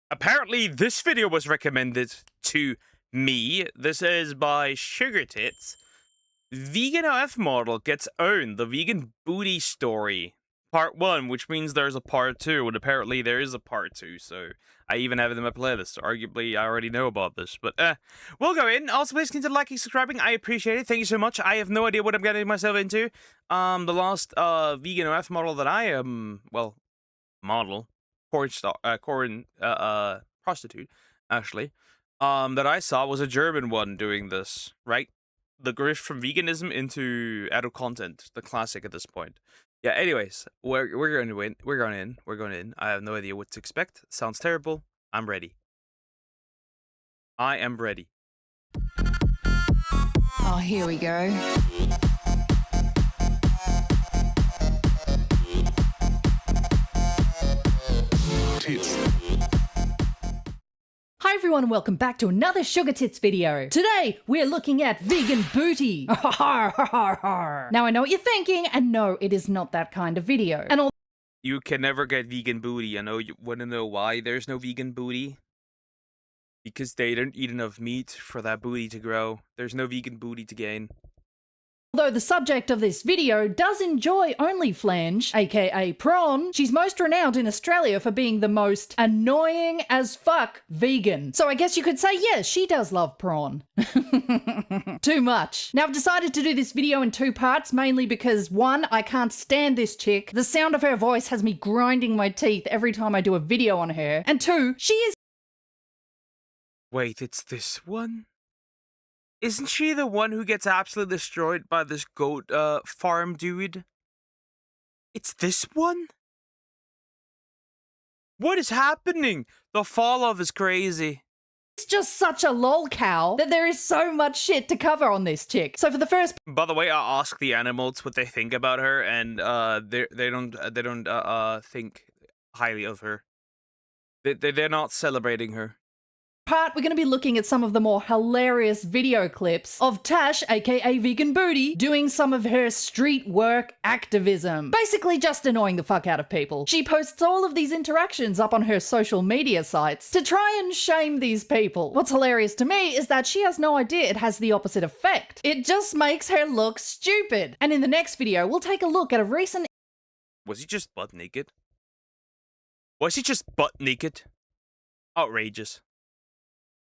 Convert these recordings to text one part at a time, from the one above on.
Apparently, this video was recommended to me. This is by SugarTits. Vegan OF model gets owned. The vegan booty story. Part 1, which means there's a part 2, and apparently there is a part 2, so I even have it in my playlist. Arguably, I already know about this, but we'll go in. Also, please consider liking, subscribing. I appreciate it. Thank you so much. I have no idea what I'm getting myself into. The last vegan OF model that I am, model, prostitute, actually, that I saw was a German one doing this, right? The grift from veganism into adult content, the classic at this point. Yeah, anyways, we're going to win. We're going in. I have no idea what to expect. Sounds terrible. I'm ready. I am ready. Oh, here we go. Hi everyone and welcome back to another SugarTits video. Today, we're looking at vegan booty. Now I know what you're thinking, and no, it is not that kind of video. And You can never get vegan booty. I know you want to know why there's no vegan booty. Because they don't eat enough meat for that booty to grow. There's no vegan booty to gain. although the subject of this video does enjoy OnlyFlange, aka prawn, she's most renowned in Australia for being the most annoying as fuck vegan. So I guess you could say, yes, she does love prawn. Too much. Now I've decided to do this video in 2 parts, mainly because 1, I can't stand this chick. The sound of her voice has me grinding my teeth every time I do a video on her. And 2, she is— Wait, it's this one? Isn't she the one who gets absolutely destroyed by this goat farm dude? It's this one? What is happening? The fall off is crazy. It's just such a lol cow that there is so much shit to cover on this chick. So for the first— By the way, I ask the animals what they think about her, and they don't think highly of her. They're not celebrating her. part, we're going to be looking at some of the more hilarious video clips of Tash, aka Vegan Booty, doing some of her street work activism. Basically just annoying the fuck out of people. She posts all of these interactions up on her social media sites to try and shame these people. What's hilarious to me is that she has no idea it has the opposite effect. It just makes her look stupid. And in the next video, we'll take a look at a recent— Was he just butt naked? Was he just butt naked? Outrageous.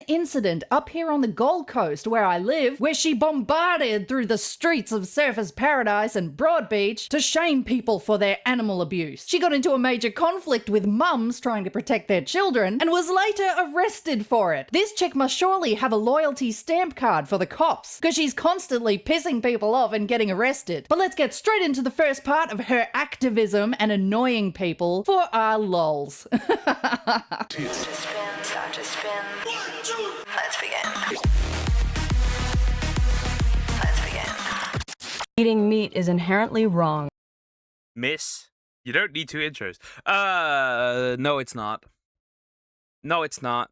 incident up here on the Gold Coast where I live, where she bombarded through the streets of Surfers Paradise and Broadbeach to shame people for their animal abuse. She got into a major conflict with mums trying to protect their children and was later arrested for it. This chick must surely have a loyalty stamp card for the cops, because she's constantly pissing people off and getting arrested. But let's get straight into the first part of her activism and annoying people for our lols. Time to spin. Let's begin. Let's begin. Eating meat is inherently wrong. Miss, you don't need 2 intros. No, it's not. No, it's not.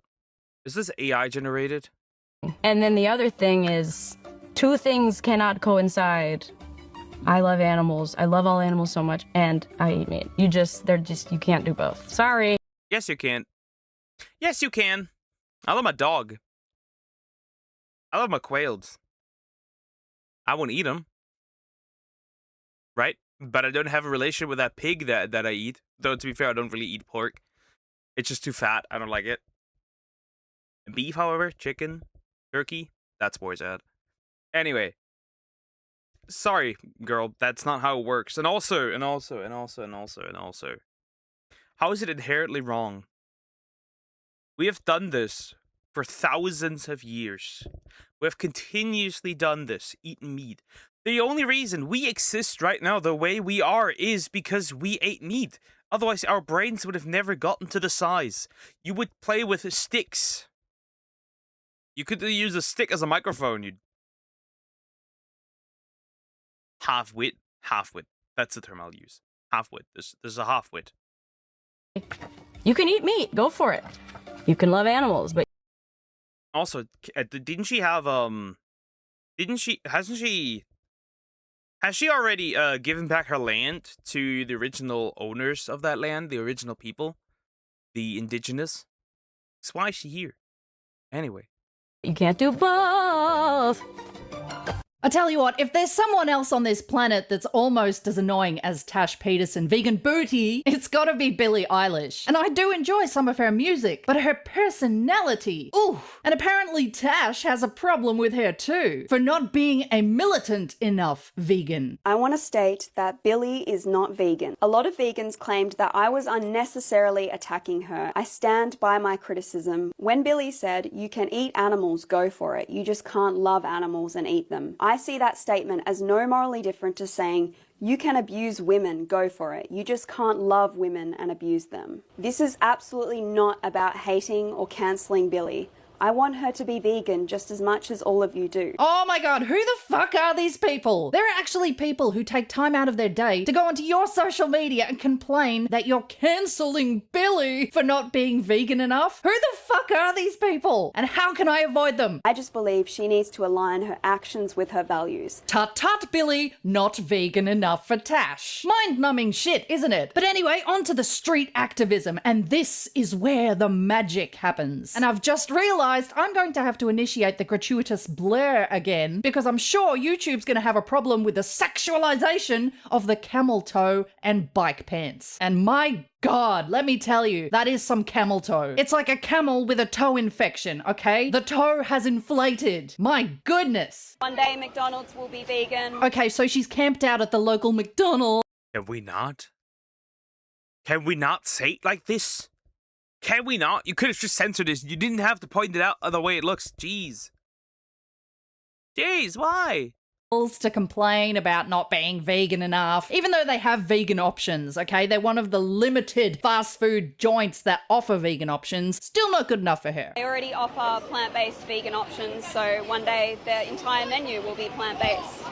Is this AI generated? And then the other thing is, 2 things cannot coincide. I love animals. I love all animals so much, and I eat meat. You can't do both. Sorry. Yes, you can. Yes, you can. I love my dog. I love my quails. I won't eat them. Right? But I don't have a relationship with that pig that I eat. Though, to be fair, I don't really eat pork. It's just too fat. I don't like it. Beef, however, chicken, turkey, that's where it's at. Anyway. Sorry, girl. That's not how it works. And also. How is it inherently wrong? We have done this for thousands of years. We have continuously done this, eaten meat. The only reason we exist right now the way we are is because we ate meat. Otherwise, our brains would have never gotten to the size. You would play with sticks. You could use a stick as a microphone. You'd half-wit. Half-wit. That's the term I'll use. Half-wit. There's a half-wit. You can eat meat. Go for it. You can love animals, but Also, didn't she have, has she already, given back her land to the original owners of that land, the original people? The indigenous? That's why is she here? Anyway. You can't do both. I tell you what, if there's someone else on this planet that's almost as annoying as Tash Peterson, vegan booty, it's gotta be Billie Eilish. And I do enjoy some of her music, but her personality, ooh. And apparently Tash has a problem with her too, for not being a militant enough vegan. I want to state that Billie is not vegan. A lot of vegans claimed that I was unnecessarily attacking her. I stand by my criticism. When Billie said, "You can eat animals, go for it. You just can't love animals and eat them," I see that statement as no morally different to saying, "You can abuse women, go for it. You just can't love women and abuse them." This is absolutely not about hating or cancelling Billie. I want her to be vegan just as much as all of you do. Oh my god, who the fuck are these people? There are actually people who take time out of their day to go onto your social media and complain that you're cancelling Billie for not being vegan enough. Who the fuck are these people? And how can I avoid them? I just believe she needs to align her actions with her values. Tut tut, Billie, not vegan enough for Tash. Mind-numbing shit, isn't it? But anyway, on to the street activism, and this is where the magic happens. And I've just realised I'm going to have to initiate the gratuitous blur again, because I'm sure YouTube's going to have a problem with the sexualization of the camel toe and bike pants. And my God, let me tell you, that is some camel toe. It's like a camel with a toe infection, okay? The toe has inflated. My goodness. One day McDonald's will be vegan. Okay, so she's camped out at the local McDonald's. Can we not? Can we not say it like this? Can we not? You could have just censored this. You didn't have to point it out the way it looks. Jeez. Jeez, why? To complain about not being vegan enough, even though they have vegan options, okay? They're one of the limited fast food joints that offer vegan options. Still not good enough for her. They already offer plant-based vegan options, so one day their entire menu will be plant-based.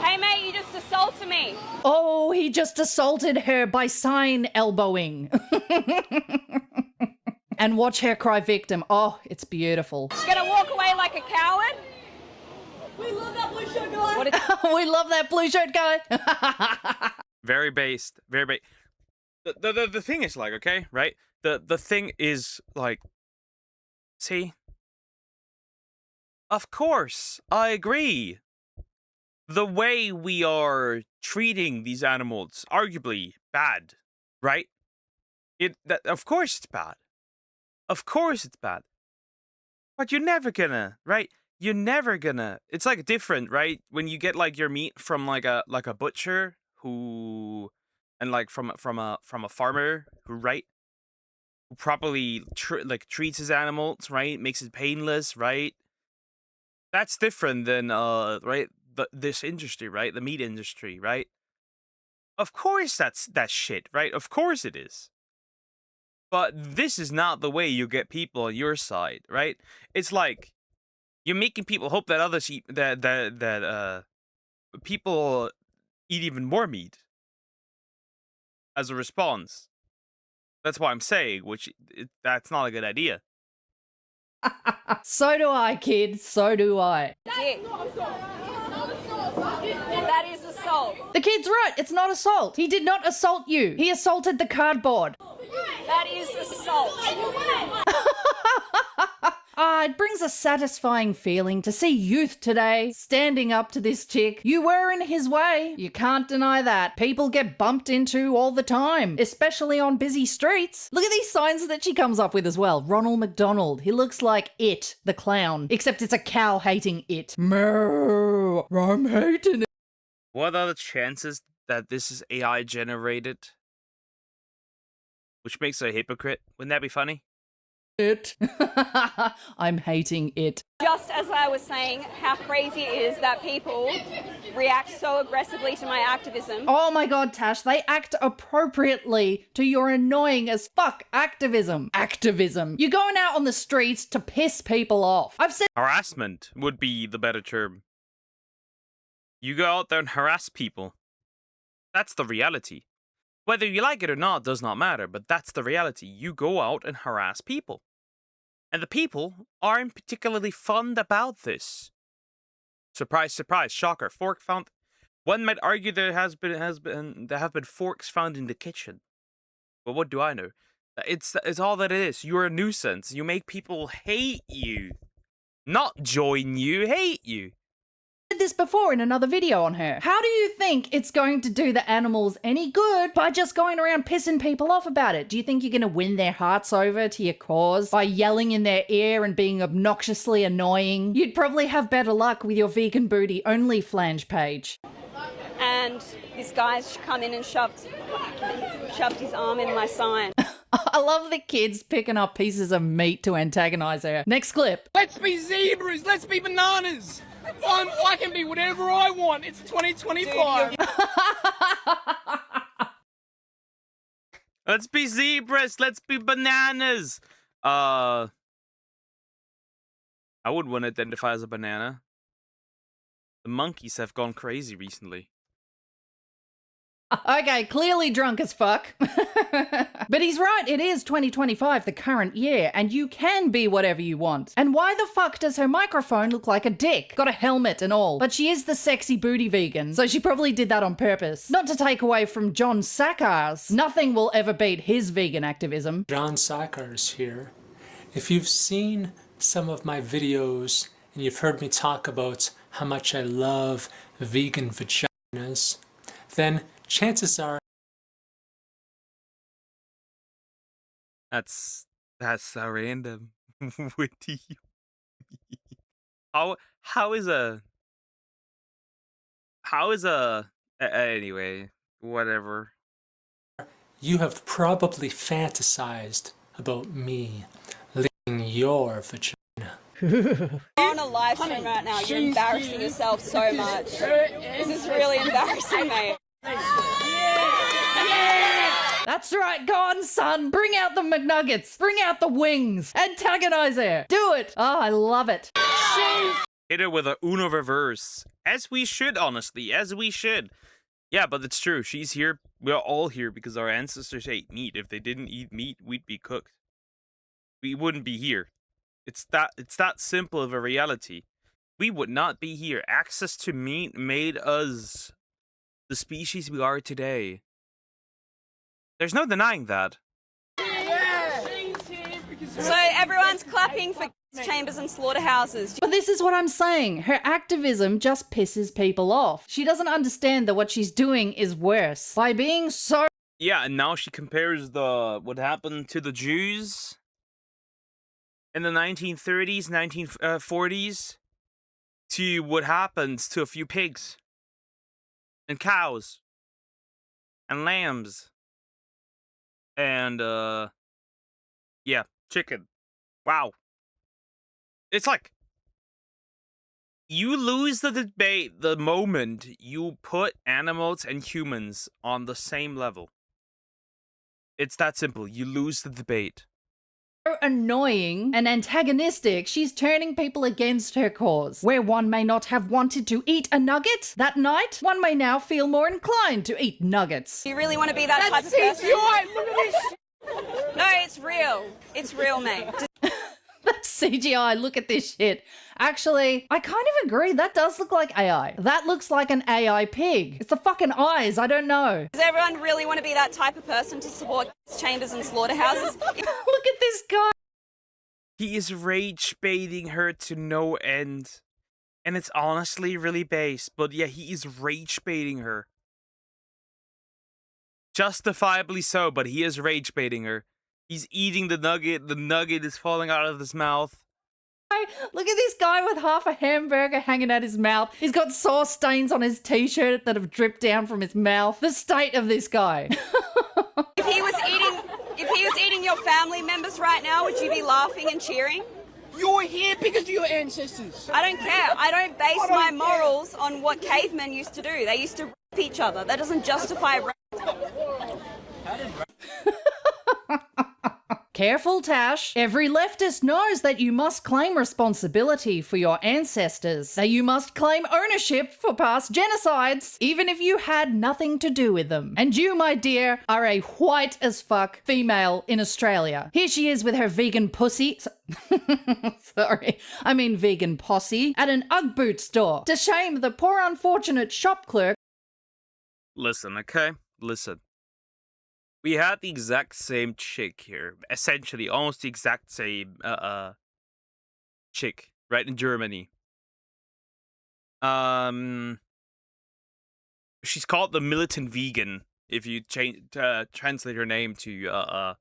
Hey mate, you just assaulted me. Oh, he just assaulted her by sign elbowing. And watch her cry victim. Oh, it's beautiful. You're gonna walk away like a coward? We love that blue shirt guy. We love that blue shirt guy. Very based. Very based. The thing is like, okay, right? The thing is like, see? Of course, I agree. The way we are treating these animals, arguably bad, right? Of course it's bad. Of course it's bad. But you're never gonna, right? You're never gonna. It's like different, right? When you get like your meat from like a butcher who, and like from a farmer who, right? Who properly treats his animals, right? Makes it painless, right? That's different than right? This industry, right? The meat industry, right? Of course that's shit, right? Of course it is. But this is not the way you get people on your side, right? It's like you're making people hope that others eat that people eat even more meat as a response. That's what I'm saying, that's not a good idea. So do I, kid. So do I. Dick. That is assault. The kid's right. It's not assault. He did not assault you. He assaulted the cardboard. That is assault. It brings a satisfying feeling to see youth today standing up to this chick. You were in his way. You can't deny that. People get bumped into all the time, especially on busy streets. Look at these signs that she comes up with as well. Ronald McDonald. He looks like It, the clown, except it's a cow hating it. Moo, I'm hating it. What are the chances that this is AI generated? Which makes her a hypocrite. Wouldn't that be funny? It. I'm hating it. Just as I was saying, how crazy it is that people react so aggressively to my activism. Oh my god, Tash, they act appropriately to your annoying as fuck activism. Activism. You're going out on the streets to piss people off. I've said Harassment would be the better term. You go out there and harass people. That's the reality. Whether you like it or not does not matter, but that's the reality. You go out and harass people. And the people aren't particularly fond about this. Surprise, surprise, shocker. Fork found. One might argue there have been forks found in the kitchen. But what do I know? It's all that it is. You're a nuisance. You make people hate you. Not join you, hate you. Did this before in another video on her. How do you think it's going to do the animals any good by just going around pissing people off about it? Do you think you're going to win their hearts over to your cause by yelling in their ear and being obnoxiously annoying? You'd probably have better luck with your vegan booty only flange page. And this guy's come in and shoved his arm in my sign. I love the kids picking up pieces of meat to antagonize her. Next clip. Let's be zebras. Let's be bananas. I can be whatever I want. It's 2025. Let's be zebras. Let's be bananas. I wouldn't want to identify as a banana. The monkeys have gone crazy recently. Okay, clearly drunk as fuck. But he's right, it is 2025, the current year, and you can be whatever you want. And why the fuck does her microphone look like a dick? Got a helmet and all. But she is the sexy booty vegan, so she probably did that on purpose. Not to take away from John Sakar's. Nothing will ever beat his vegan activism. John Sackers here. If you've seen some of my videos and you've heard me talk about how much I love vegan vaginas, then chances are That's so random. What do you? How is a anyway, whatever. you have probably fantasized about me licking your vagina. You're on a live stream right now. You're embarrassing yourself so much. This is really embarrassing, mate. That's right, go on, son. Bring out the McNuggets. Bring out the wings. Antagonize her. Do it. Oh, I love it. Hit her with a Uno reverse. As we should, honestly. As we should. Yeah, but it's true. She's here. We're all here because our ancestors ate meat. If they didn't eat meat, we'd be cooked. We wouldn't be here. It's that simple of a reality. We would not be here. Access to meat made us the species we are today. There's no denying that. So everyone's clapping for chambers and slaughterhouses. But this is what I'm saying. Her activism just pisses people off. She doesn't understand that what she's doing is worse. By being so... Yeah, and now she compares what happened to the Jews in the 1930s, 1940s to what happens to a few pigs and cows and lambs and yeah, chicken. Wow. It's like you lose the debate the moment you put animals and humans on the same level. It's that simple. You lose the debate. Annoying and antagonistic, she's turning people against her cause. Where one may not have wanted to eat a nugget that night, one may now feel more inclined to eat nuggets. Do you really want to be that type of person? Look at this shit. No, it's real. It's real, mate. That's CGI, look at this shit. Actually, I kind of agree, that does look like AI. That looks like an AI pig. It's the fucking eyes, I don't know. Does everyone really want to be that type of person to support chambers and slaughterhouses? Look at this guy. He is rage baiting her to no end. And it's honestly really base, but yeah, he is rage baiting her. Justifiably so, but he is rage baiting her. He's eating the nugget is falling out of his mouth. Look at this guy with half a hamburger hanging out his mouth. He's got sauce stains on his t-shirt that have dripped down from his mouth. The state of this guy. If he was eating your family members right now, would you be laughing and cheering? You're here because of your ancestors. I don't care. I don't base my morals on what cavemen used to do. They used to rape each other. That doesn't justify rape. Careful, Tash. Every leftist knows that you must claim responsibility for your ancestors, that you must claim ownership for past genocides, even if you had nothing to do with them. And you, my dear, are a white as fuck female in Australia. Here she is with her vegan pussy. Sorry, I mean vegan posse at an Ugg boot store to shame the poor unfortunate shop clerk. Listen, okay? Listen. We had the exact same chick here, essentially, almost the exact same chick, right, in Germany. She's called the militant vegan if you translate her name to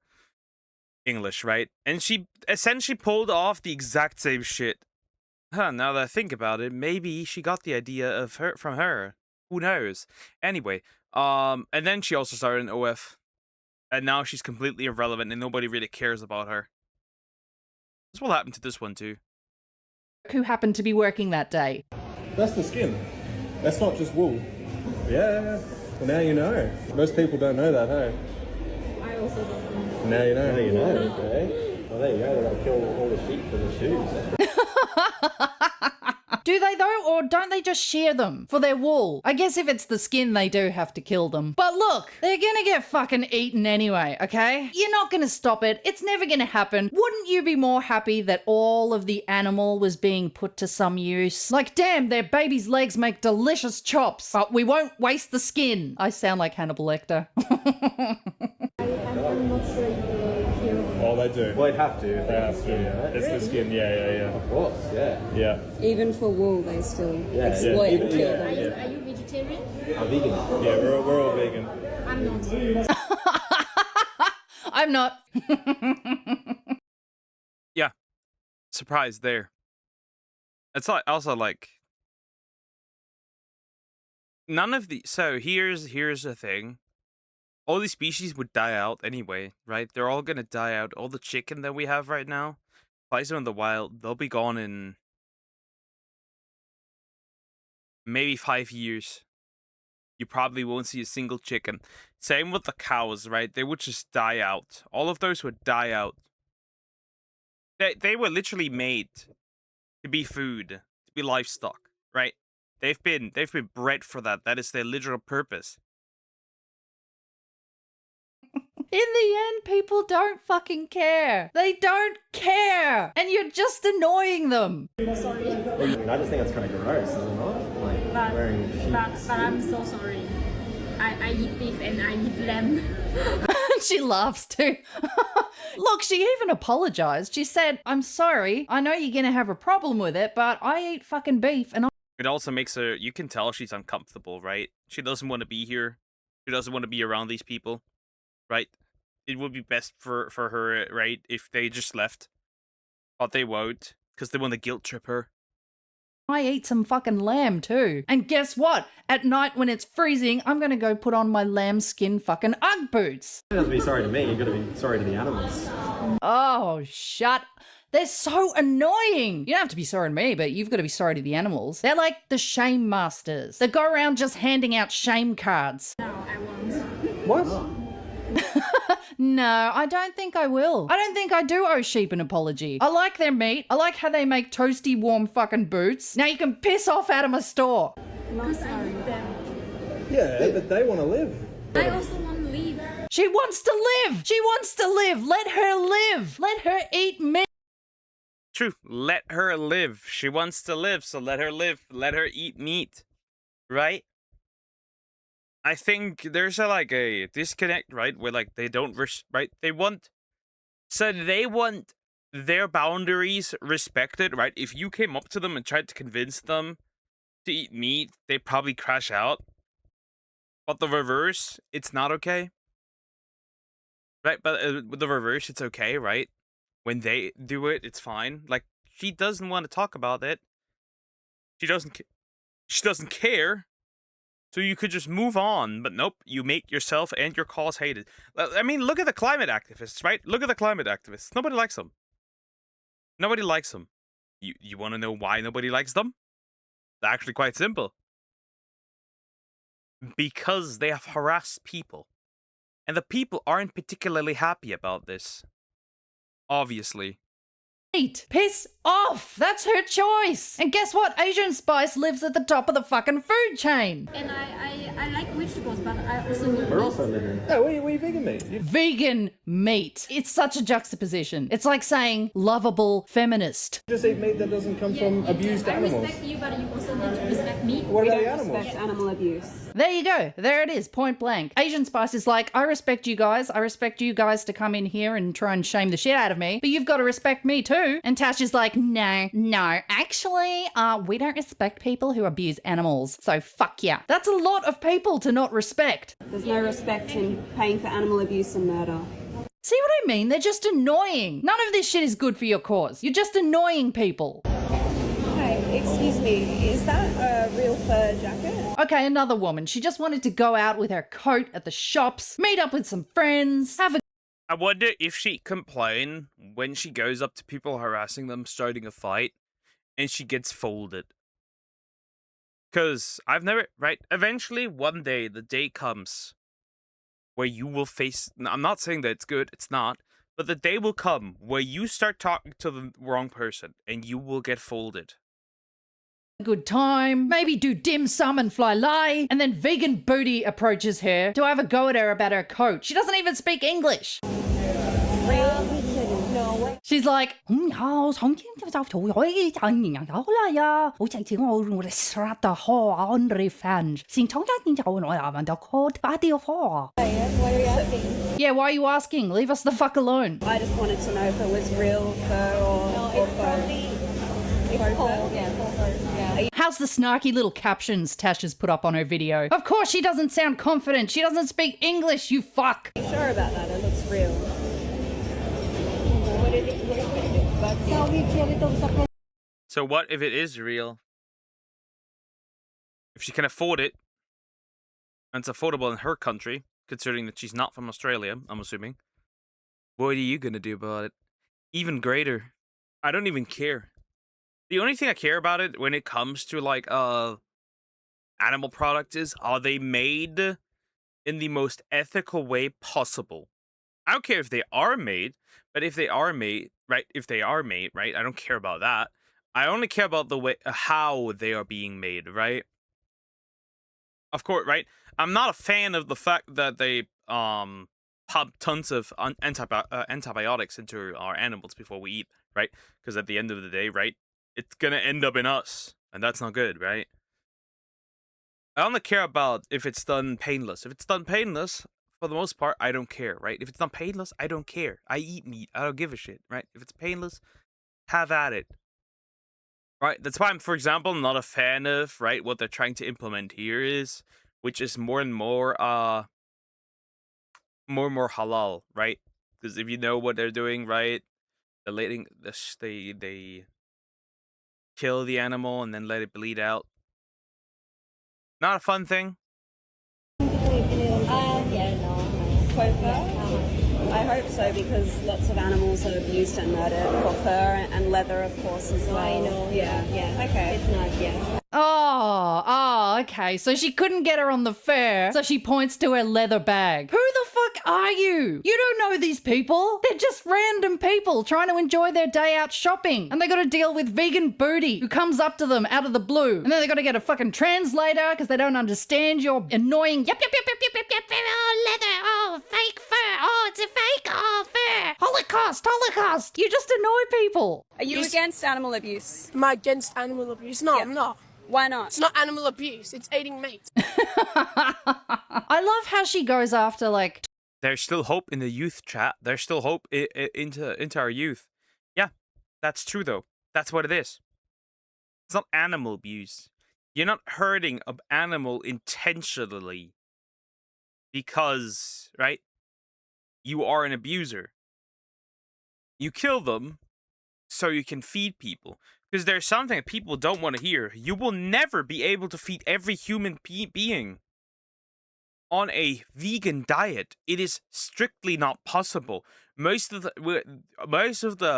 English, right? And she essentially pulled off the exact same shit. Huh, now that I think about it, maybe she got the idea from her. Who knows? Anyway, and then she also started an OF. And now she's completely irrelevant and nobody really cares about her. This will happen to this one too. Who happened to be working that day. That's the skin. That's not just wool. Yeah. Well, now you know. Most people don't know that, hey? I also don't know. Now you know. Now you know. Okay. Well, there you go. They're going to kill all the sheep for the shoes. Do they though, or don't they just shear them for their wool? I guess if it's the skin, they do have to kill them. But look, they're gonna get fucking eaten anyway, okay? You're not gonna stop it. It's never gonna happen. Wouldn't you be more happy that all of the animal was being put to some use? Like, damn, their baby's legs make delicious chops, but we won't waste the skin. I sound like Hannibal Lecter. I'm not sure if they hear. Oh, they do. Well, they'd have to. They have to, yeah. It's the skin, yeah. Of course, yeah. Yeah. Even for wool, they still exploit and kill them. Are you vegetarian? I'm vegan. Yeah, we're all vegan. I'm not. I'm not. Yeah. Surprise there. It's also like none of the here's the thing. All these species would die out anyway, right? They're all gonna die out. All the chicken that we have right now, place them in the wild, they'll be gone in maybe 5 years. You probably won't see a single chicken. Same with the cows, right? They would just die out. All of those would die out. They were literally made to be food, to be livestock, right? They've been bred for that. That is their literal purpose. In the end, people don't fucking care. They don't care. And you're just annoying them. Sorry. Well, I mean, I just think that's kind of gross, is it not? Like, wearing sheep. But I'm so sorry. I eat beef and I eat lamb. She laughs too. Look, she even apologized. She said, I'm sorry. I know you're gonna have a problem with it, but I eat fucking beef and It also makes her, you can tell she's uncomfortable, right? She doesn't want to be here. She doesn't want to be around these people, right? It would be best for her, right, if they just left. But they won't, because they want to guilt trip her. I eat some fucking lamb too. And guess what? At night when it's freezing, I'm gonna go put on my lambskin fucking Ugg boots. You don't have to be sorry to me, you've got to be sorry to the animals. Oh, shut. They're so annoying. You don't have to be sorry to me, but you've got to be sorry to the animals. They're like the shame masters. They go around just handing out shame cards. No, I won't. What? No, I don't think I will. I don't think I do owe sheep an apology. I like their meat. I like how they make toasty warm fucking boots. Now you can piss off out of my store. Because I eat them. Yeah, but they want to live. I also want to leave. She wants to live. She wants to live. Let her live. Let her eat meat. True, let her live. She wants to live, so let her live. Let her eat meat, right? I think there's a disconnect, right? Where they don't right? They want their boundaries respected, right? If you came up to them and tried to convince them to eat meat, they'd probably crash out. But the reverse, it's not okay, right? But with the reverse, it's okay, right? When they do it, it's fine. Like, she doesn't want to talk about it. She doesn't care. So you could just move on, but nope, you make yourself and your cause hated. I mean, look at the climate activists, right? Look at the climate activists. Nobody likes them. Nobody likes them. You want to know why nobody likes them? It's actually quite simple. Because they have harassed people. And the people aren't particularly happy about this. Obviously. Piss off! That's her choice! And guess what? Asian Spice lives at the top of the fucking food chain! And I like vegetable. course, but I also need We're meat. also vegan. Yeah, we vegan meat. Vegan meat. It's such a juxtaposition. It's like saying lovable feminist. Just eat meat that doesn't come from abused I animals. respect you, but you also need to respect me. What We about the don't animals? respect animal abuse. There you go. There it is. Point blank. Asian Spice is like, I respect you guys. I respect you guys to come in here and try and shame the shit out of me. But you've got to respect me too. And Tash is like, no. Actually, we don't respect people who abuse animals. So fuck yeah. That's a lot of people to not respect. There's no respect in paying for animal abuse and murder. See what I mean? They're just annoying. None of this shit is good for your cause. You're just annoying people. Hi, excuse me, is that a real fur jacket? Okay, another woman. She just wanted to go out with her coat at the shops, meet up with some friends, have a I wonder if she'd complain when she goes up to people harassing them, starting a fight, and she gets folded. Because I've never, right? Eventually, one day, the day comes where you will face. I'm not saying that it's good, it's not. But the day will come where you start talking to the wrong person and you will get folded. good time, maybe do dim sum and fly lie, and then vegan booty approaches her to have a go at her about her coat. She doesn't even speak English. She's like, yeah, why are you asking? Leave us the fuck alone. I just wanted to know if it was real fur or faux. How's the snarky little captions Tash has put up on her video? Of course she doesn't sound confident. She doesn't speak English, you fuck. Are you sure about that? It looks real. So what if it is real? If she can afford it, and it's affordable in her country, considering that she's not from Australia, I'm assuming, what are you gonna do about it? Even greater. I don't even care. The only thing I care about it when it comes to like animal products is, are they made in the most ethical way possible? I don't care if they are made, but if they are made, right? If they are made, right? I don't care about that. I only care about the way how they are being made, right? Of course, right? I'm not a fan of the fact that they pump tons of antibiotics into our animals before we eat, right? Because at the end of the day, right, it's gonna end up in us, and that's not good, right? I only care about if it's done painless. If it's done painless, for the most part, I don't care, right? If it's done painless, I don't care. I eat meat. I don't give a shit, right? If it's painless, have at it. Right? That's why I'm, for example, not a fan of, right, what they're trying to implement here is, which is more and more halal, right? Because if you know what they're doing, right, they're letting they kill the animal and then let it bleed out. Not a fun thing. I hope so, because lots of animals are abused and murdered for fur and leather, of course, as well. I know, yeah. Okay. It's not, yeah. Oh, okay. So she couldn't get her on the fair, so she points to her leather bag. Who the fuck are you? You don't know these people. They're just random people trying to enjoy their day out shopping. And they gotta deal with vegan booty who comes up to them out of the blue. And then they gotta get a fucking translator because they don't understand your annoying yep, oh, leather, oh, fake fur, oh, it's a fake, oh, fur. Holocaust. You just annoy people. Are you against animal abuse? Am I against animal abuse? No, I'm not. Why not? It's not animal abuse, it's eating meat. I love how she goes after, like, There's still hope in the youth, chat. There's still hope into our youth. Yeah, that's true, though. That's what it is. It's not animal abuse. You're not hurting an animal intentionally because, right, you are an abuser. You kill them so you can feed people. Because there's something that people don't want to hear. You will never be able to feed every human being on a vegan diet. It is strictly not possible. Most of the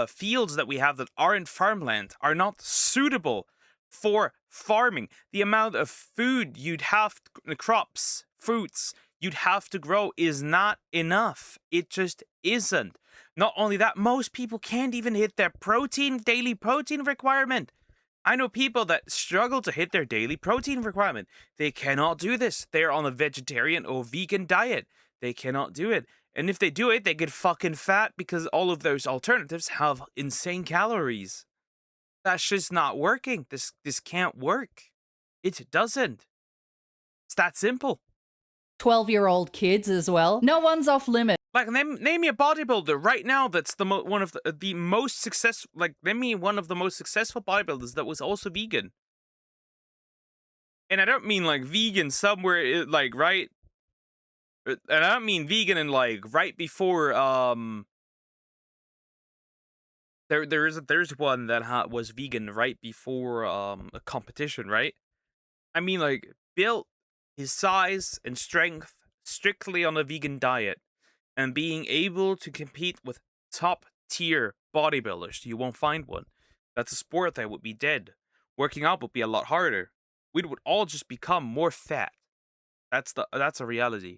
fields that we have that aren't farmland are not suitable for farming. The amount of food you'd have, crops, fruits you'd have to grow is not enough. It just isn't. Not only that, most people can't even hit their daily protein requirement. I know people that struggle to hit their daily protein requirement. They cannot do this. They're on a vegetarian or vegan diet. They cannot do it. And if they do it, they get fucking fat because all of those alternatives have insane calories. That's just not working. This can't work. It doesn't. It's that simple. 12-year-old kids as well. No one's off limit. Like, name me a bodybuilder right now that's one of the most successful. Like, name me one of the most successful bodybuilders that was also vegan. And I don't mean like vegan somewhere like right. And I don't mean vegan in like right before There's one that was vegan right before a competition, right? I mean, like, built his size and strength strictly on a vegan diet and being able to compete with top tier bodybuilders. You won't find one. That's a sport that would be dead. Working out would be a lot harder. We would all just become more fat. That's a reality.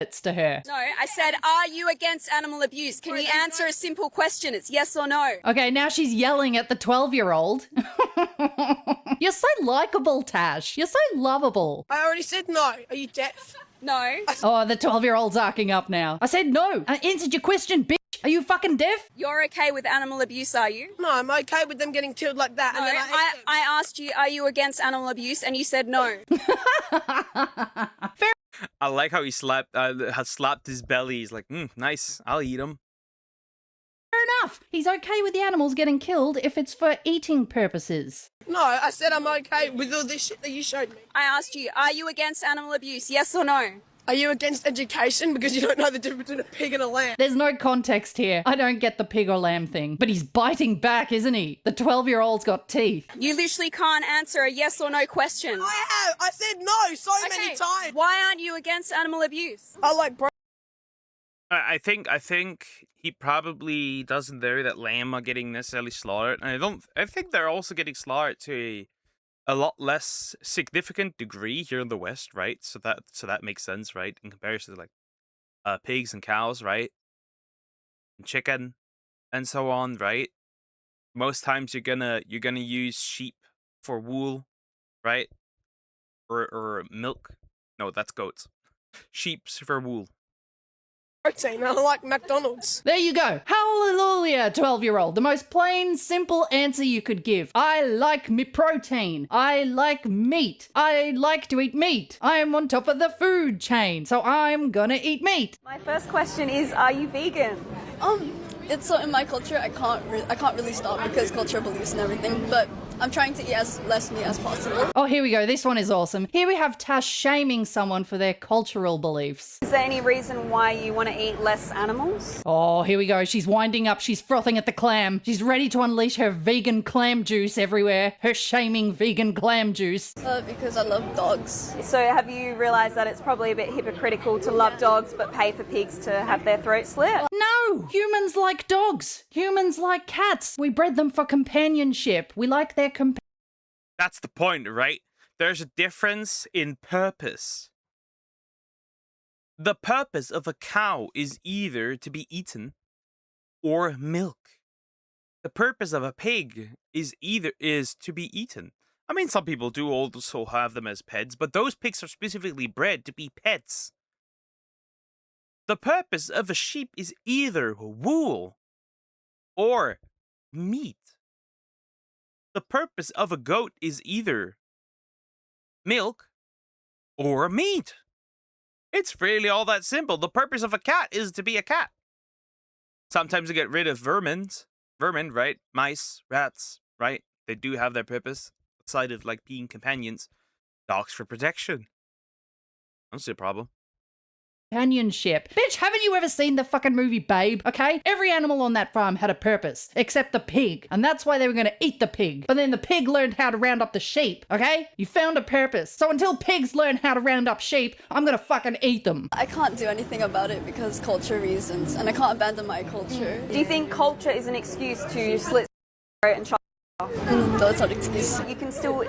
It's to her. No, I said, are you against animal abuse? Can you answer a simple question? It's yes or no. Okay, now she's yelling at the 12-year-old. You're so likable, Tash. You're so lovable. I already said no. Are you deaf? No. Oh, the 12-year-old's arcing up now. I said no. I answered your question, bitch. Are you fucking deaf? You're okay with animal abuse, are you? No, I'm okay with them getting killed like that. No, And then I asked you, are you against animal abuse? And you said no. Fair. I like how he has slapped his belly. He's like, nice, I'll eat him. Fair enough. He's okay with the animals getting killed if it's for eating purposes. No, I said I'm okay with all this shit that you showed me. I asked you, are you against animal abuse? Yes or no? Are you against education because you don't know the difference between a pig and a lamb? There's no context here. I don't get the pig or lamb thing. But he's biting back, isn't he? The 12-year-old's got teeth. You literally can't answer a yes or no question. I have. I said no so many times. Why aren't you against animal abuse? I like bro. I think he probably doesn't know that lamb are getting necessarily slaughtered, and I think they're also getting slaughtered to a lot less significant degree here in the West, right? So that makes sense, right? In comparison to like pigs and cows, right? And chicken and so on, right? Most times you're gonna use sheep for wool, right? Or milk. No, that's goats. Sheep's for wool. Protein. I like McDonald's. There you go. Hallelujah, 12-year-old. The most plain, simple answer you could give. I like me protein. I like meat. I like to eat meat. I'm on top of the food chain, so I'm gonna eat meat. My first question is, are you vegan? It's so in my culture, I can't really stop because culture beliefs and everything, but I'm trying to eat as less meat as possible. Oh, here we go. This one is awesome. Here we have Tash shaming someone for their cultural beliefs. Is there any reason why you want to eat less animals? Oh, here we go. She's winding up. She's frothing at the clam. She's ready to unleash her vegan clam juice everywhere. Her shaming vegan clam juice. Because I love dogs. So have you realised that it's probably a bit hypocritical to love dogs but pay for pigs to have their throats slit? No! Humans like dogs. Humans like cats. We bred them for companionship. We like their That's the point, right? There's a difference in purpose. The purpose of a cow is either to be eaten or milk. The purpose of a pig is to be eaten. I mean, some people do also have them as pets, but those pigs are specifically bred to be pets. The purpose of a sheep is either wool or meat. The purpose of a goat is either milk or meat. It's really all that simple. The purpose of a cat is to be a cat. Sometimes to get rid of vermin, right? Mice, rats, right? They do have their purpose outside of like being companions. Dogs for protection. I don't see a problem. Companionship. Bitch, haven't you ever seen the fucking movie Babe? Okay? Every animal on that farm had a purpose, except the pig. And that's why they were gonna eat the pig. But then the pig learned how to round up the sheep, okay? You found a purpose. So until pigs learn how to round up sheep, I'm gonna fucking eat them. I can't do anything about it because culture reasons, and I can't abandon my culture. Do you think culture is an excuse to slit throat and chop off? No, it's not an excuse. You can still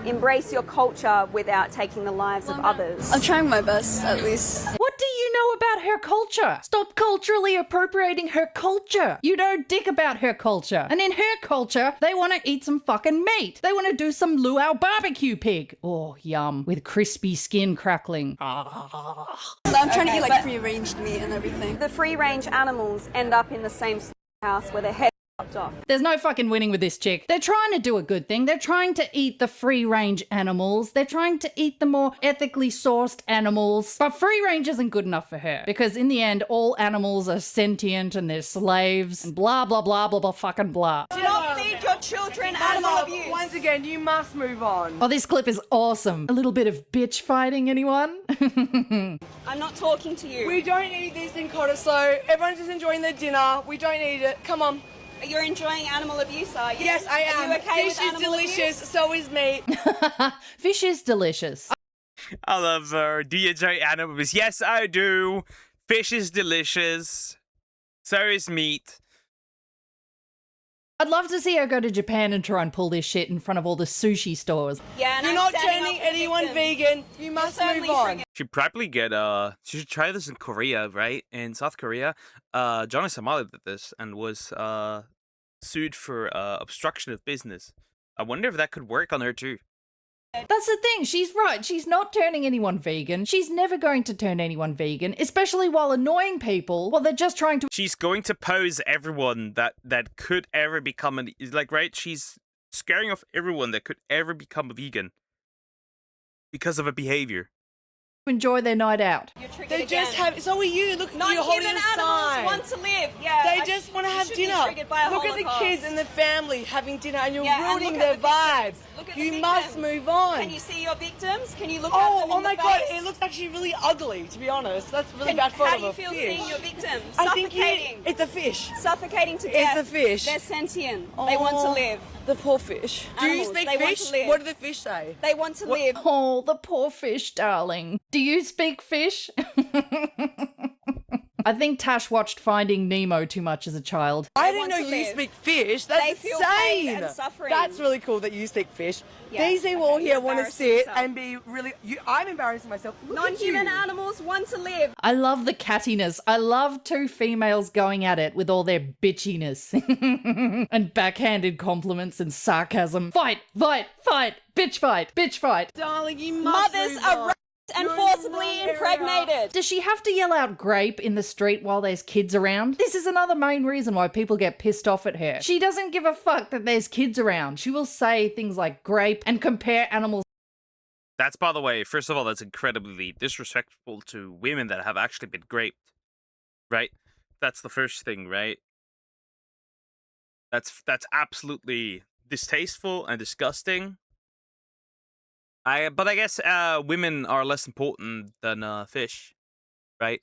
embrace your culture without taking the lives of others. I'm trying my best, at least. What do you know about her culture. Stop culturally appropriating her culture. You know dick about her culture. And in her culture, they want to eat some fucking meat. They want to do some luau barbecue pig. Oh, yum. With crispy skin crackling. So I'm trying to eat like free-range meat and everything. The free-range animals end up in the same house where their head chopped off. There's no fucking winning with this chick. They're trying to do a good thing. They're trying to eat the free-range animals. They're trying to eat the more ethically sourced animals. But free-range isn't good enough for her. Because in the end, all animals are sentient and they're slaves. And blah, blah, blah, blah, blah, fucking blah. Do not feed your children animal abuse. Once again, you must move on. Oh, this clip is awesome. A little bit of bitch fighting, anyone? I'm not talking to you. We don't need this in Cottesloe. Everyone's just enjoying their dinner. We don't need it. Come on. You're enjoying animal abuse, are you? Yes, I am. Are you okay Fish with is animal delicious, abuse? so is meat. Fish is delicious. I love her. Do you enjoy animals? Yes, I do. Fish is delicious. So is meat. I'd love to see her go to Japan and try and pull this shit in front of all the sushi stores. Yeah, and You're I'm not standing turning up for anyone victims. vegan. You must certainly move on. She'd probably get she should try this in Korea, right? In South Korea, Johnny Somali did this and was sued for obstruction of business. I wonder if that could work on her too. That's the thing. She's right. She's not turning anyone vegan. She's never going to turn anyone vegan, especially while annoying people while they're just trying to. She's going to pose everyone that could ever become right. She's scaring off everyone that could ever become a vegan because of a behavior. Enjoy their night out. They just have. So are you. Look, you're holding Non-human a animals sign. want to live. Yeah. They just want to have should be dinner. triggered by a Look at the Holocaust. kids and the family having dinner, and you're Yeah, and ruining look their at the vibes. victims. Look at the You must victims. move on. Can you see your victims? Can you look at them Oh in my the God! face? It looks actually really ugly, to be honest. That's really bad photo How of do you a feel fish. seeing your victims? I think Suffocating. it's a fish. Suffocating to It's death. a fish. They're sentient. They want to Oh, live. The poor fish. Do you Animals, speak they want fish? to live. What do the fish say? They want to live. Oh, the poor fish, darling. Do you speak fish? I think Tash watched Finding Nemo too much as a child. I didn't want know to you live. speak fish. That's They feel insane. pain and suffering. That's really cool that you speak fish. Yeah, These people okay, here you're want to embarrassing sit yourself. and be really. I'm embarrassing myself. Look at Non-human you. animals want to live. I love the cattiness. I love two females going at it with all their bitchiness and backhanded compliments and sarcasm. Fight, fight, fight, bitch fight, bitch fight. Darling, you must Mothers move are on. raped and You're in the forcibly wrong area. impregnated. Does she have to yell out grape in the street while there's kids around? This is another main reason why people get pissed off at her. She doesn't give a fuck that there's kids around. She will say things like grape and compare animals. That's, by the way, first of all, that's incredibly disrespectful to women that have actually been raped, right? That's the first thing, right? That's absolutely distasteful and disgusting. But I guess women are less important than fish, right?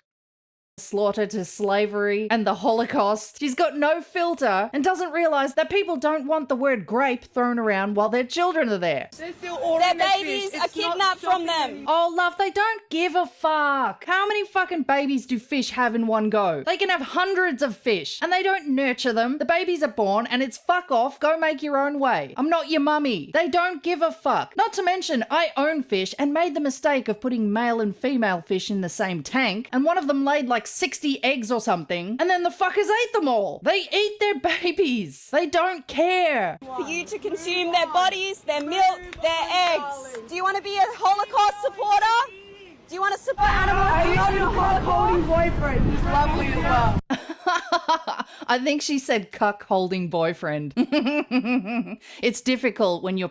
Slaughter to slavery and the Holocaust. She's got no filter and doesn't realize that people don't want the word grape thrown around while their children are there. They're still Their ordering their babies fish. are It's not kidnapped from stopping them. Oh, love, they don't give a fuck. How many fucking babies do fish have in one go? They can have hundreds of fish and they don't nurture them. The babies are born and it's fuck off, go make your own way. I'm not your mummy. They don't give a fuck. Not to mention, I own fish and made the mistake of putting male and female fish in the same tank, and one of them laid like 60 eggs or something, and then the fuckers ate them all. They eat their babies. They don't care. For you to consume their bodies, their milk, their eggs. Do you want to be a Holocaust supporter? Do you want to support animals? I love your holding boyfriend. He's lovely as well. I think she said cuck holding boyfriend. It's difficult when you're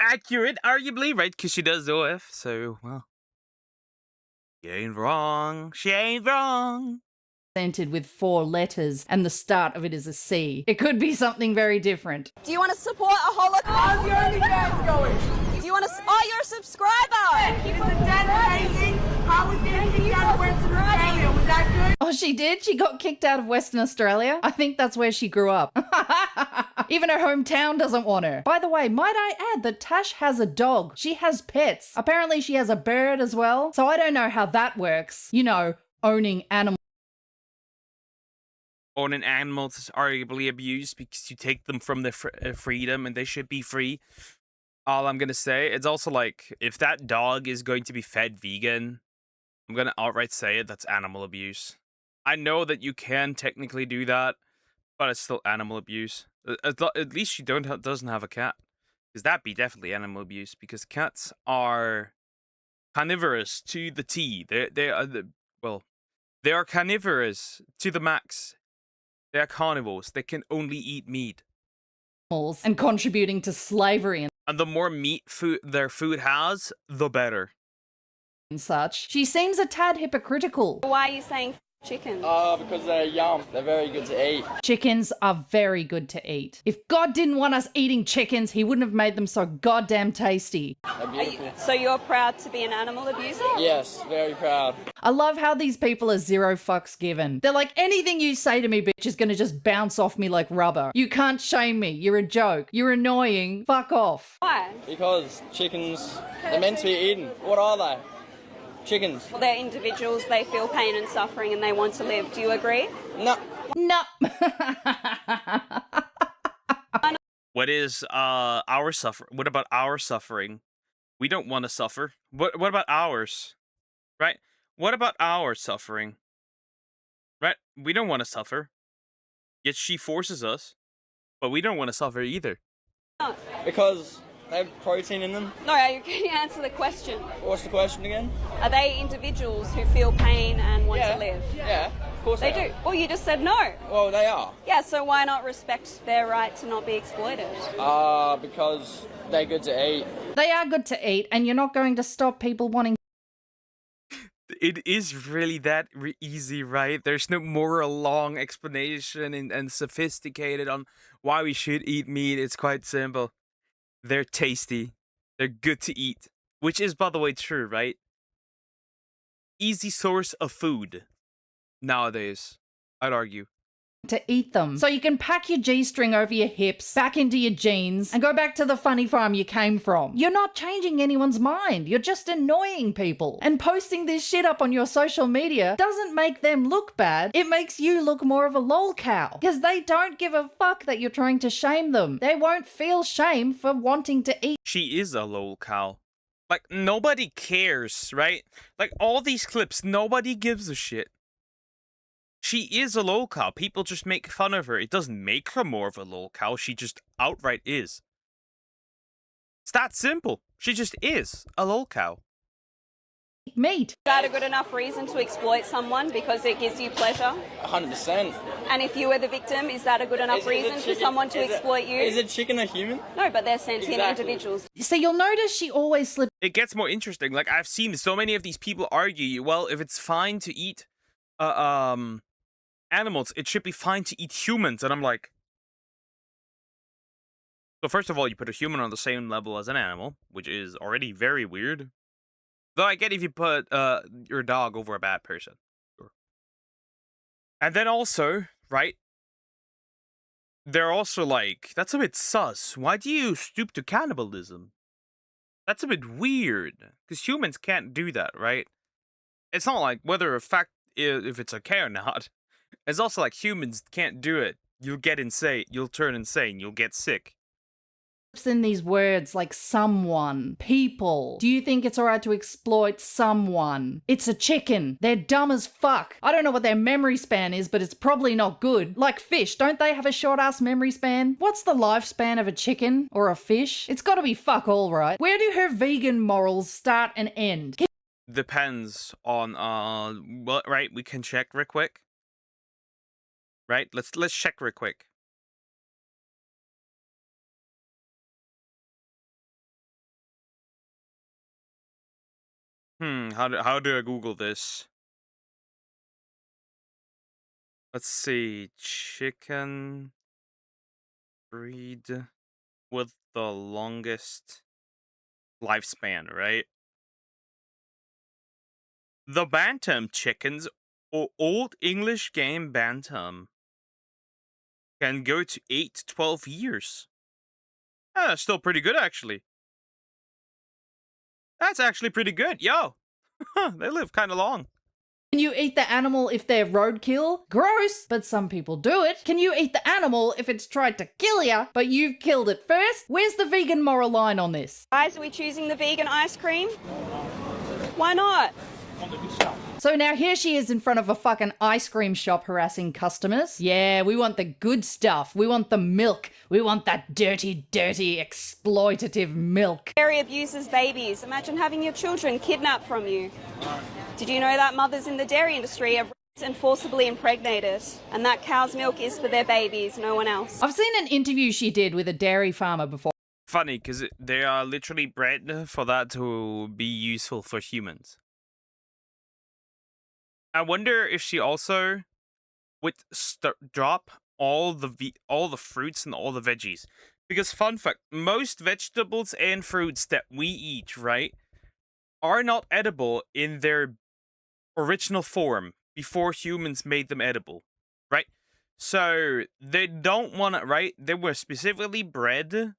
Accurate, arguably, right? Because she does OF, so, well. She ain't wrong. She ain't wrong. presented with 4 letters and the start of it is a C. It could be something very different. Do you want to support a Holocaust? How's your OnlyFans going? Do you want to? Oh, you're a subscriber. Is the dad amazing? How was getting kicked out of Western Australia? Was that good? Oh, she did? She got kicked out of Western Australia? I think that's where she grew up. Even her hometown doesn't want her. By the way, might I add that Tash has a dog. She has pets. Apparently she has a bird as well. So I don't know how that works. You know, owning animals. Owning animals is arguably abused because you take them from their freedom and they should be free. All I'm going to say, it's also like, if that dog is going to be fed vegan, I'm gonna outright say it, that's animal abuse. I know that you can technically do that, but it's still animal abuse. At least she doesn't have a cat. Because that'd be definitely animal abuse, because cats are carnivorous to the T. They are carnivorous to the max. They are carnivores. They can only eat meat. And contributing to slavery And the more meat their food has, the better. and such. She seems a tad hypocritical. Why are you saying chicken? Because they're yum. They're very good to eat. Chickens are very good to eat. If God didn't want us eating chickens, he wouldn't have made them so goddamn tasty. They're beautiful. So you're proud to be an animal abuser? Yes, very proud. I love how these people are zero fucks given. They're like, anything you say to me, bitch, is gonna just bounce off me like rubber. You can't shame me. You're a joke. You're annoying. Fuck off. Why? Because chickens, they're meant to be eaten. What are they? Chickens. Well, they're individuals, they feel pain and suffering and they want to live. Do you agree? No. No. What is our suffering? What about our suffering? We don't want to suffer. What about ours? Right? What about our suffering? Right? We don't want to suffer. Yet she forces us. But we don't want to suffer either. No. Because they have protein in them. No, can you answer the question? What's the question again? Are they individuals who feel pain and want to live? Yeah, of course They they do. Well, you just said no. Well, they are. Yeah, so why not respect their right to not be exploited? Because they're good to eat. They are good to eat, and you're not going to stop people wanting. It is really that easy, right? There's no more long explanation and sophisticated on why we should eat meat. It's quite simple. They're tasty. They're good to eat. Which is, by the way, true, right? Easy source of food nowadays, I'd argue. To eat them. So you can pack your G-string over your hips, back into your jeans, and go back to the funny farm you came from. You're not changing anyone's mind. You're just annoying people. And posting this shit up on your social media doesn't make them look bad. It makes you look more of a lol cow. Because they don't give a fuck that you're trying to shame them. They won't feel shame for wanting to eat. She is a lol cow. Like, nobody cares, right? Like, all these clips, nobody gives a shit. She is a lol cow. People just make fun of her. It doesn't make her more of a lol cow. She just outright is. It's that simple. She just is a lol cow. Meat. Is that a good enough reason to exploit someone because it gives you pleasure? 100%. And if you were the victim, is that a good enough reason for someone to exploit you? Is a chicken a human? No, but they're sentient Exactly. individuals. So you'll notice she always slips. It gets more interesting. Like, I've seen so many of these people argue, well, if it's fine to eat animals, it should be fine to eat humans. And I'm like, so first of all, you put a human on the same level as an animal, which is already very weird. Though I get if you put your dog over a bad person. Sure. And then also, right, they're also like, that's a bit sus. Why do you stoop to cannibalism? That's a bit weird. Because humans can't do that, right? It's not like whether a fact if it's okay or not. It's also like humans can't do it. You'll get insane. You'll turn insane. You'll get sick. In these words like someone, people. Do you think it's alright to exploit someone? It's a chicken. They're dumb as fuck. I don't know what their memory span is, but it's probably not good. Like fish, don't they have a short ass memory span? What's the lifespan of a chicken or a fish? It's gotta be fuck all, right? Where do her vegan morals start and end? Depends on well, right, we can check real quick. Right? Let's check real quick. How do I Google this? Let's see. Chicken breed with the longest lifespan, right? The bantam chickens, or Old English Game Bantam, can go to 8 to 12 years. That's still pretty good, actually. That's actually pretty good. Yo, they live kind of long. Can you eat the animal if they're roadkill? Gross, but some people do it. Can you eat the animal if it's tried to kill ya, but you've killed it first? Where's the vegan moral line on this? Guys, are we choosing the vegan ice cream? Why not? On the good stuff. So now here she is in front of a fucking ice cream shop harassing customers. Yeah, we want the good stuff. We want the milk. We want that dirty, dirty, exploitative milk. Dairy abuses babies. Imagine having your children kidnapped from you. Did you know that mothers in the dairy industry are raped and forcibly impregnated? And that cow's milk is for their babies, no one else. I've seen an interview she did with a dairy farmer before. Funny, because they are literally bred for that to be useful for humans. I wonder if she also would drop all the fruits and all the veggies. Because fun fact, most vegetables and fruits that we eat, right, are not edible in their original form before humans made them edible, right? So they don't want it, right? They were specifically bred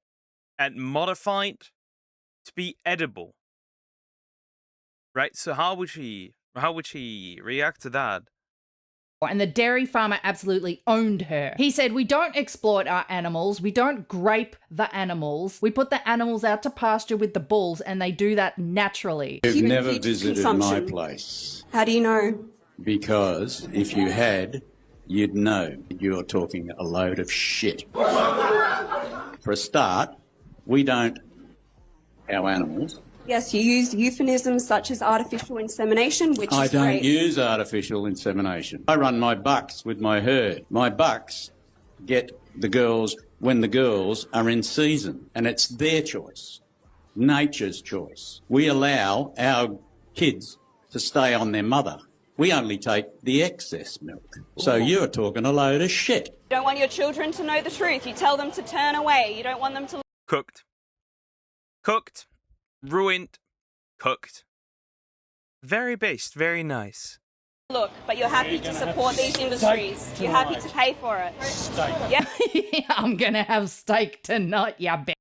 and modified to be edible, right? So how would she react to that? And the dairy farmer absolutely owned her. He said, we don't exploit our animals. We don't grape the animals. We put the animals out to pasture with the bulls and they do that naturally. You've never visited my place. How do you know? Because if you had, you'd know you're talking a load of shit. For a start, we don't, our animals. Yes, you used euphemisms such as artificial insemination, which I is don't great. use artificial insemination. I run my bucks with my herd. My bucks get the girls when the girls are in season, and it's their choice, nature's choice. We allow our kids to stay on their mother. We only take the excess milk. So you're talking a load of shit. You don't want your children to know the truth. You tell them to turn away. You don't want them to... Cooked. Cooked. Ruined. Cooked. Very based. Very nice. Look, but you're happy to support these industries. You're happy to pay for it. Yeah. I'm gonna have steak tonight, ya bitch.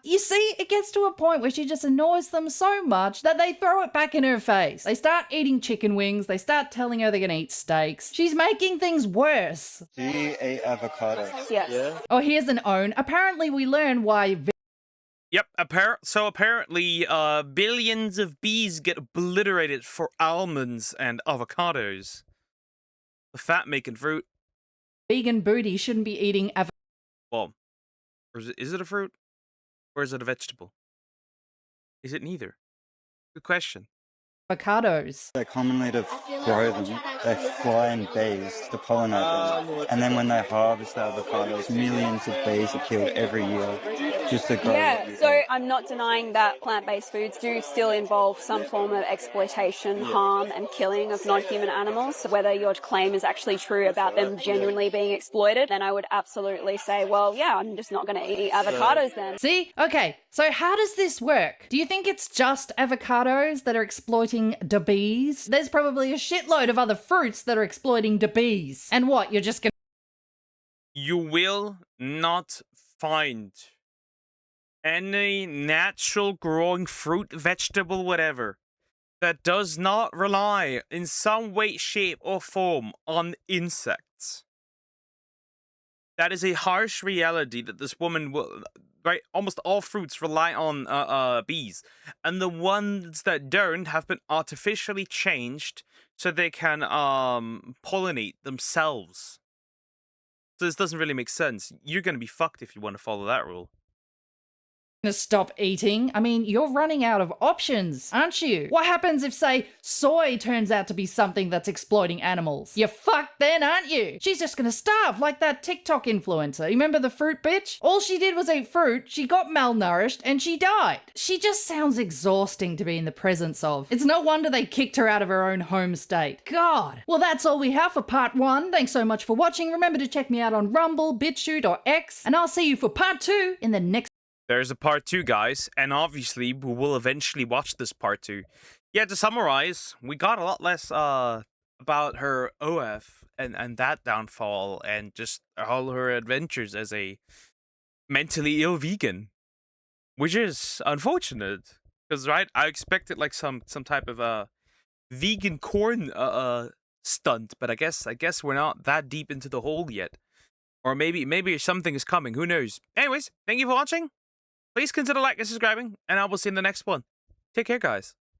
You see, it gets to a point where she just annoys them so much that they throw it back in her face. They start eating chicken wings. They start telling her they're gonna eat steaks. She's making things worse. Do you eat avocado? Yes. Yeah. Oh, here's an own. Apparently we learn why... Yep, apparently, billions of bees get obliterated for almonds and avocados. The fat-making fruit. vegan booty shouldn't be eating avocado. Well, or is it a fruit? Or is it a vegetable? Is it neither? Good question. Avocados. They're commonly to grow them. They fly in bees to pollinate them. And then when they harvest the avocados, millions of bees are killed every year just to grow Yeah, them. so I'm not denying that plant-based foods do still involve some form of exploitation, harm and killing of non-human animals. So whether your claim is actually true about them genuinely being exploited, then I would absolutely say, well, yeah, I'm just not going to eat avocados then. See? Okay, so how does this work? Do you think it's just avocados that are exploiting the bees? There's probably a shitload of other fruits that are exploiting the bees. And what, you're just gonna... You will not find any natural growing fruit, vegetable, whatever, that does not rely in some way, shape, or form on insects. That is a harsh reality that this woman will... Right, almost all fruits rely on bees, and the ones that don't have been artificially changed so they can pollinate themselves. So this doesn't really make sense. You're gonna be fucked if you want to follow that rule. stop eating? I mean, you're running out of options, aren't you? What happens if, say, soy turns out to be something that's exploiting animals? You're fucked then, aren't you? She's just gonna starve like that TikTok influencer. You remember the fruit bitch? All she did was eat fruit, she got malnourished, and she died. She just sounds exhausting to be in the presence of. It's no wonder they kicked her out of her own home state. God. Well, that's all we have for part 1. Thanks so much for watching. Remember to check me out on Rumble, BitChute, or X, and I'll see you for part 2 in the next... There's a part 2, guys, and obviously we will eventually watch this part 2. Yeah, to summarize, we got a lot less about her OF and that downfall and just all her adventures as a mentally ill vegan, which is unfortunate because, right, I expected like some type of vegan corn stunt, but I guess we're not that deep into the hole yet, or maybe something is coming. Who knows? Anyways, thank you for watching. Please consider liking and subscribing, and I will see you in the next one. Take care, guys.